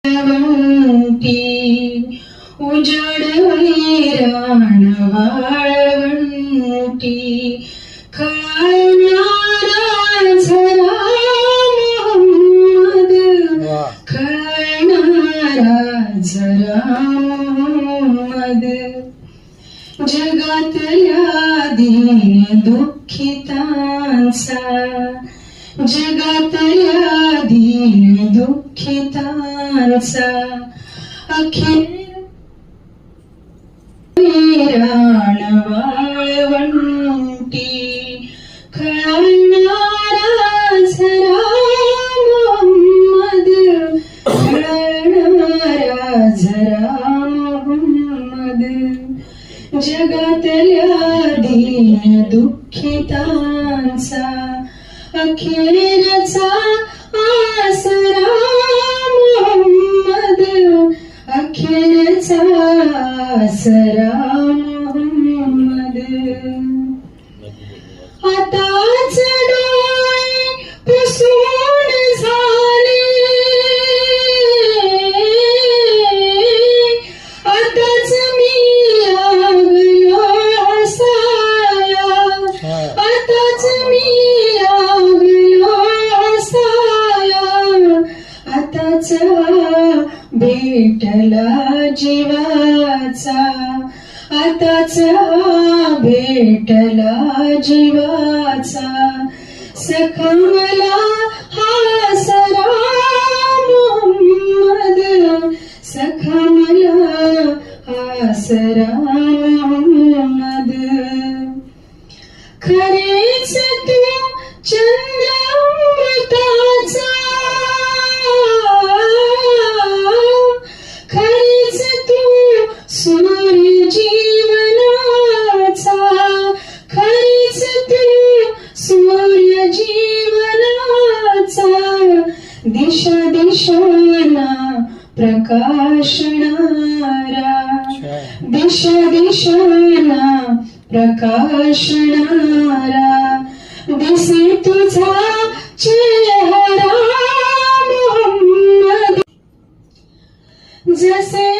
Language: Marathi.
वाळवंटी उजाड वैराण वाळवंटी खळणारा झरा मोहम्मद खळणारा झरा मोहम्मद जगातल्या दीन दुःखितांचा जगातल्या दीन दुःखितांचा अखिल वैराण वाळवंटी खळणारा झरा मोहम्मद खळणारा झरा मोहम्मद जगातल्या दीन दुःखितांचा अखेरचा आसरा मोहम्मद अखेरचा आसरा मोहम्मद आताच डोळे पुसून झाले आताच मी लागलो हसाया आताच मी लागलो हसाया आताच भेटला जीवाचा आताच भेटला जीवाचा सखमला हासरा मोहम्मद सखमला हासरा मोहम्मद खरेच तू चंद्रामृताचा खरेच तू सूर्य जीवनाचा खरेच तू सूर्य जीवनाचा दिशा दिशांना प्रकाशणारा दिशा दिशांना प्रकाशणारा दिसे तुझा चेहरा मोहम्मद जसे